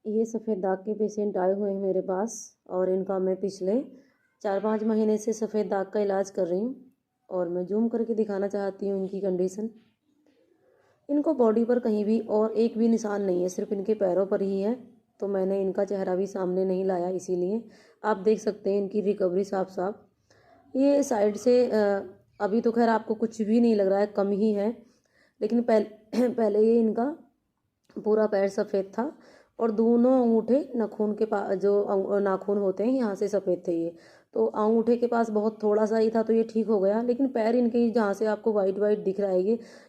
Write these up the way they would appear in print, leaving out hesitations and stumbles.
ये सफ़ेद दाग के पेशेंट आए हुए हैं मेरे पास और इनका मैं पिछले 4-5 महीने से सफ़ेद दाग का इलाज कर रही हूँ और मैं जूम करके दिखाना चाहती हूँ इनकी कंडीशन। इनको बॉडी पर कहीं भी और एक भी निशान नहीं है, सिर्फ इनके पैरों पर ही है। तो मैंने इनका चेहरा भी सामने नहीं लाया, इसीलिए आप देख सकते हैं इनकी रिकवरी साफ साफ। ये साइड से अभी तो खैर आपको कुछ भी नहीं लग रहा है, कम ही है, लेकिन पहले पहले ये इनका पूरा पैर सफ़ेद था और दोनों अंगूठे नाखून के पास, जो नाखून होते हैं यहाँ से सफ़ेद थे ये। तो अंगूठे के पास बहुत थोड़ा सा ही था तो ये ठीक हो गया, लेकिन पैर इनके जहाँ से आपको वाइट वाइट दिख रहा है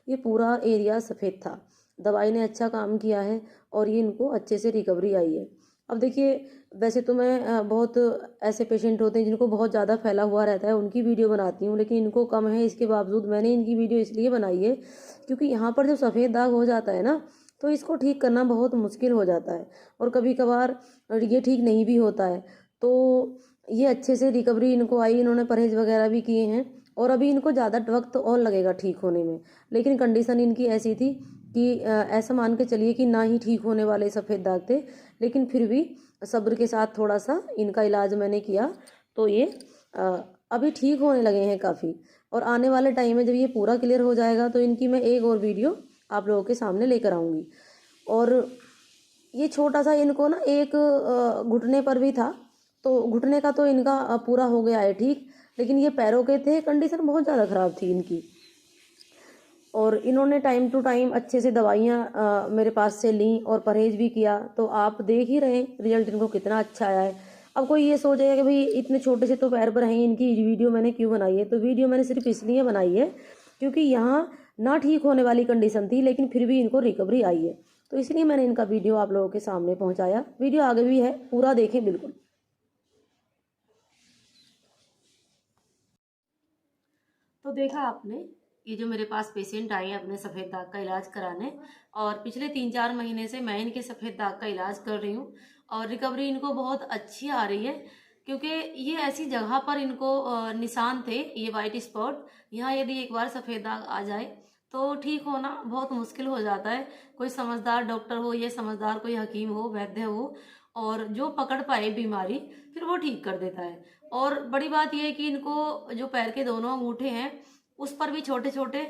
ये पूरा एरिया सफ़ेद था। दवाई ने अच्छा काम किया है और ये इनको अच्छे से रिकवरी आई है। अब देखिए, वैसे तो मैं बहुत ऐसे पेशेंट होते हैं जिनको बहुत ज़्यादा फैला हुआ रहता है, उनकी वीडियो बनाती हूँ, लेकिन इनको कम है। इसके बावजूद मैंने इनकी वीडियो इसलिए बनाई है क्योंकि यहाँ पर जब सफ़ेद दाग हो जाता है ना, तो इसको ठीक करना बहुत मुश्किल हो जाता है और कभी कभार ये ठीक नहीं भी होता है। तो ये अच्छे से रिकवरी इनको आई, इन्होंने परहेज वगैरह भी किए हैं और अभी इनको ज़्यादा वक्त और लगेगा ठीक होने में। लेकिन कंडीशन इनकी ऐसी थी कि ऐसा मान के चलिए कि ना ही ठीक होने वाले सफ़ेद दाग थे, लेकिन फिर भी सब्र के साथ थोड़ा सा इनका इलाज मैंने किया तो ये अभी ठीक होने लगे हैं काफ़ी। और आने वाले टाइम में जब ये पूरा क्लियर हो जाएगा तो इनकी मैं एक और वीडियो आप लोगों के सामने लेकर आऊँगी। और ये छोटा सा इनको ना एक घुटने पर भी था, तो घुटने का तो इनका पूरा हो गया है ठीक, लेकिन ये पैरों के थे, कंडीशन बहुत ज़्यादा ख़राब थी इनकी। और इन्होंने टाइम टू टाइम अच्छे से दवाइयाँ मेरे पास से ली और परहेज भी किया, तो आप देख ही रहे हैं रिजल्ट इनको कितना अच्छा आया है। अब कोई ये सोचेगा कि भाई इतने छोटे से तो पैर पर हैं, इनकी वीडियो मैंने क्यों बनाई है? तो वीडियो मैंने सिर्फ इसलिए बनाई है क्योंकि यहाँ ना ठीक होने वाली कंडीशन थी, लेकिन फिर भी इनको रिकवरी आई है, तो इसलिए मैंने इनका वीडियो आप लोगों के सामने पहुँचाया। वीडियो आगे भी है, पूरा देखें बिल्कुल। तो देखा आपने, ये जो मेरे पास पेशेंट आए हैं अपने सफ़ेद दाग का इलाज कराने, और पिछले 3-4 महीने से मैं इनके सफ़ेद दाग का इलाज कर रही हूँ और रिकवरी इनको बहुत अच्छी आ रही है। क्योंकि ये ऐसी जगह पर इनको निशान थे, ये वाइट स्पॉट, यहाँ यदि एक बार सफ़ेद दाग आ जाए तो ठीक होना बहुत मुश्किल हो जाता है। कोई समझदार डॉक्टर हो या समझदार कोई हकीम हो, वैद्य हो, और जो पकड़ पाए बीमारी, फिर वो ठीक कर देता है। और बड़ी बात यह है कि इनको जो पैर के दोनों अंगूठे हैं उस पर भी छोटे छोटे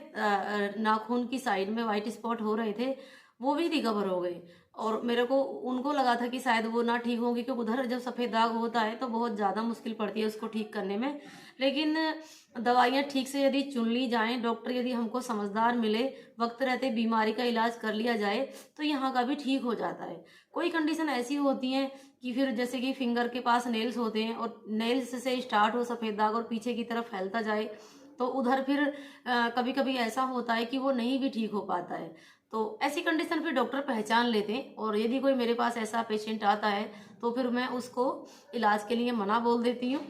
नाखून की साइड में वाइट स्पॉट हो रहे थे, वो भी रिकवर हो गए। और मेरे को उनको लगा था कि शायद वो ना ठीक होंगे, क्योंकि उधर जब सफ़ेद दाग होता है तो बहुत ज़्यादा मुश्किल पड़ती है उसको ठीक करने में। लेकिन दवाइयाँ ठीक से यदि चुन ली जाएं, डॉक्टर यदि हमको समझदार मिले, वक्त रहते बीमारी का इलाज कर लिया जाए, तो यहाँ का भी ठीक हो जाता है। कोई कंडीशन ऐसी होती है कि फिर जैसे कि फिंगर के पास नेल्स होते हैं और नेल्स से स्टार्ट हो सफ़ेद दाग और पीछे की तरफ फैलता जाए, तो उधर फिर कभी कभी ऐसा होता है कि वो नहीं भी ठीक हो पाता है। तो ऐसी कंडीशन फिर डॉक्टर पहचान लेते हैं, और यदि कोई मेरे पास ऐसा पेशेंट आता है तो फिर मैं उसको इलाज के लिए मना बोल देती हूँ।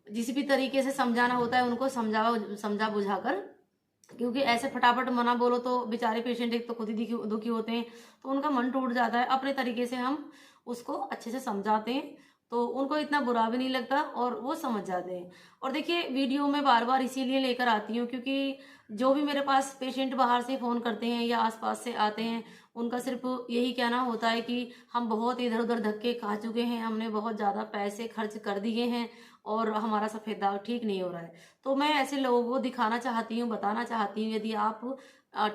जिस भी तरीके से समझाना होता है उनको समझा बुझाकर, क्योंकि ऐसे फटाफट मना बोलो तो बेचारे पेशेंट एक तो खुद ही दुखी होते हैं, तो उनका मन टूट जाता है। अपने तरीके से हम उसको अच्छे से समझाते हैं तो उनको इतना बुरा भी नहीं लगता और वो समझ जाते हैं। और देखिए, वीडियो में बार बार इसीलिए लेकर आती हूँ क्योंकि जो भी मेरे पास पेशेंट बाहर से फ़ोन करते हैं या आसपास से आते हैं, उनका सिर्फ यही कहना होता है कि हम बहुत इधर उधर धक्के खा चुके हैं, हमने बहुत ज़्यादा पैसे खर्च कर दिए हैं और हमारा सफ़ेद दाग ठीक नहीं हो रहा है। तो मैं ऐसे लोगों को दिखाना चाहती हूँ, बताना चाहती हूँ, यदि आप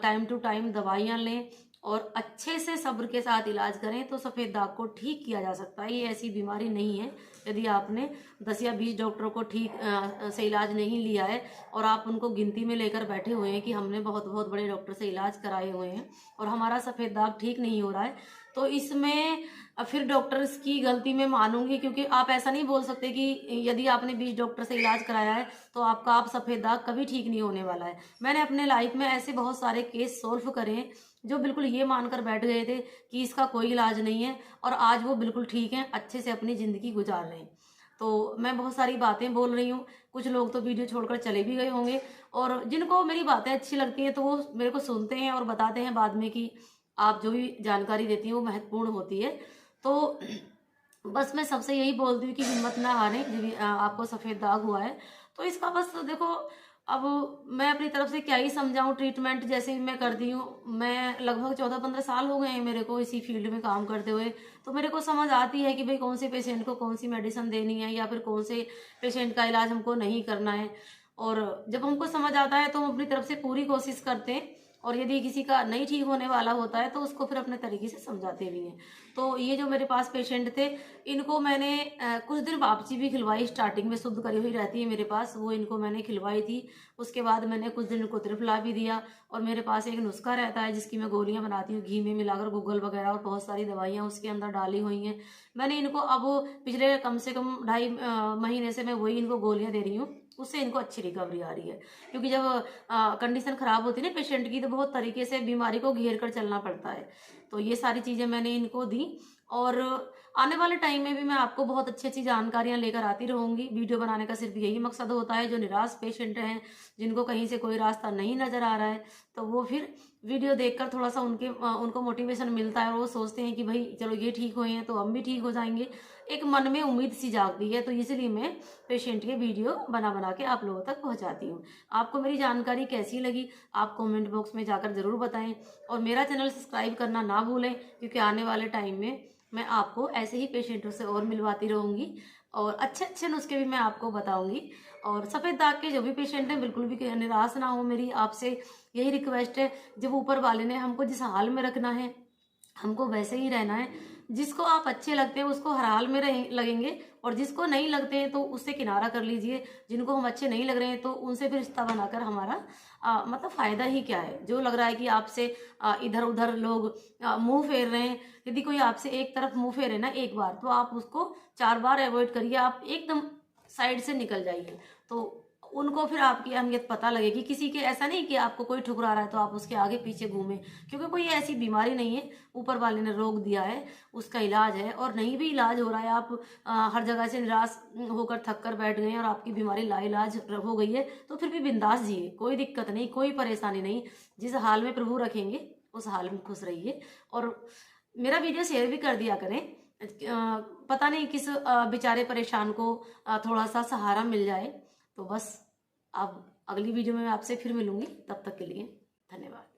टाइम टू टाइम दवाइयाँ लें और अच्छे से सब्र के साथ इलाज करें तो सफ़ेद दाग को ठीक किया जा सकता है। ये ऐसी बीमारी नहीं है, यदि आपने 10 या 20 डॉक्टरों को ठीक से इलाज नहीं लिया है और आप उनको गिनती में लेकर बैठे हुए हैं कि हमने बहुत बहुत बड़े डॉक्टर से इलाज कराए हुए हैं और हमारा सफ़ेद दाग ठीक नहीं हो रहा है, तो इसमें फिर डॉक्टर्स की गलती मैं मानूंगी। क्योंकि आप ऐसा नहीं बोल सकते कि यदि आपने 20 डॉक्टर से इलाज कराया है तो आपका आप सफ़ेद दाग कभी ठीक नहीं होने वाला है। मैंने अपने लाइफ में ऐसे बहुत सारे केस सॉल्व करे हैं जो बिल्कुल ये मानकर बैठ गए थे कि इसका कोई इलाज नहीं है, और आज वो बिल्कुल ठीक हैं, अच्छे से अपनी ज़िंदगी गुजार रहे हैं। तो मैं बहुत सारी बातें बोल रही हूँ, कुछ लोग तो वीडियो छोड़कर चले भी गए होंगे, और जिनको मेरी बातें अच्छी लगती हैं तो वो मेरे को सुनते हैं और बताते हैं बाद में कि आप जो भी जानकारी देती हैं वो महत्वपूर्ण होती है। तो बस मैं सबसे यही बोलती हूँ कि हिम्मत ना हारें। आपको सफ़ेद दाग हुआ है तो इसका बस देखो, अब मैं अपनी तरफ से क्या ही समझाऊं, ट्रीटमेंट जैसे भी मैं करती हूँ, मैं लगभग 14-15 साल हो गए हैं मेरे को इसी फील्ड में काम करते हुए। तो मेरे को समझ आती है कि भाई कौन से पेशेंट को कौन सी मेडिसिन देनी है या फिर कौन से पेशेंट का इलाज हमको नहीं करना है। और जब हमको समझ आता है तो हम अपनी तरफ से पूरी कोशिश करते हैं, और यदि किसी का नहीं ठीक होने वाला होता है तो उसको फिर अपने तरीके से समझाते भी हैं। तो ये जो मेरे पास पेशेंट थे, इनको मैंने कुछ दिन वापसी भी खिलवाई। स्टार्टिंग में शुद्ध करी हुई रहती है मेरे पास, वो इनको मैंने खिलवाई थी। उसके बाद मैंने कुछ दिन इनको त्रिफला भी दिया। और मेरे पास एक नुस्खा रहता है जिसकी मैं गोलियां बनाती हूँ घी में मिलाकर, गूगल वगैरह और बहुत सारी दवाइयाँ उसके अंदर डाली हुई हैं। मैंने इनको अब पिछले कम से कम 2.5 महीने से मैं वही इनको गोलियां दे रही हूँ, उससे इनको अच्छी रिकवरी आ रही है। क्योंकि जब कंडीशन खराब होती है ना पेशेंट की, तो बहुत तरीके से बीमारी को घेर कर चलना पड़ता है। तो ये सारी चीजें मैंने इनको दी, और आने वाले टाइम में भी मैं आपको बहुत अच्छी अच्छी जानकारियां लेकर आती रहूंगी। वीडियो बनाने का सिर्फ यही मकसद होता है, जो निराश पेशेंट हैं, जिनको कहीं से कोई रास्ता नहीं नजर आ रहा है, तो वो फिर वीडियो देखकर थोड़ा सा उनको मोटिवेशन मिलता है, और वो सोचते हैं कि भाई चलो ये ठीक हुए हैं तो हम भी ठीक हो जाएंगे। एक मन में उम्मीद सी जागती है। तो इसलिए मैं पेशेंट के वीडियो बना बना के आप लोगों तक पहुंचाती हूँ। आपको मेरी जानकारी कैसी लगी आप कमेंट बॉक्स में जाकर जरूर बताएं, और मेरा चैनल सब्सक्राइब करना ना भूलें, क्योंकि आने वाले टाइम में मैं आपको ऐसे ही पेशेंटों से और मिलवाती रहूंगी, और अच्छे अच्छे नुस्खे भी मैं आपको बताऊंगी। और सफ़ेद दाग के जो भी पेशेंट हैं बिल्कुल भी निराश ना हो, मेरी आपसे यही रिक्वेस्ट है। जब ऊपर वाले ने हमको जिस हाल में रखना है, हमको वैसे ही रहना है। जिसको आप अच्छे लगते हैं उसको हर हाल में लगेंगे, और जिसको नहीं लगते हैं तो उससे किनारा कर लीजिए। जिनको हम अच्छे नहीं लग रहे हैं तो उनसे फिर रिश्ता बनाकर हमारा मतलब फायदा ही क्या है। जो लग रहा है कि आपसे इधर उधर लोग मुंह फेर रहे हैं, यदि कोई आपसे एक तरफ मुंह फेरे ना एक बार, तो आप उसको 4 बार अवॉइड करिए, आप एकदम साइड से निकल जाइए। तो उनको फिर आपकी अहमियत पता लगेगी। किसी के ऐसा नहीं कि आपको कोई ठुकरा रहा है तो आप उसके आगे पीछे घूमें, क्योंकि कोई ऐसी बीमारी नहीं है, ऊपर वाले ने रोक दिया है, उसका इलाज है। और नहीं भी इलाज हो रहा है, आप हर जगह से निराश होकर थक कर बैठ गए हैं और आपकी बीमारी लाइलाज हो गई है, तो फिर भी बिंदास जिए, कोई दिक्कत नहीं, कोई परेशानी नहीं। जिस हाल में प्रभु रखेंगे उस हाल में खुश रहिए। और मेरा वीडियो शेयर भी कर दिया करें, पता नहीं किस बेचारे परेशान को थोड़ा सा सहारा मिल जाए। तो बस अब अगली वीडियो में मैं आपसे फिर मिलूंगी, तब तक के लिए धन्यवाद।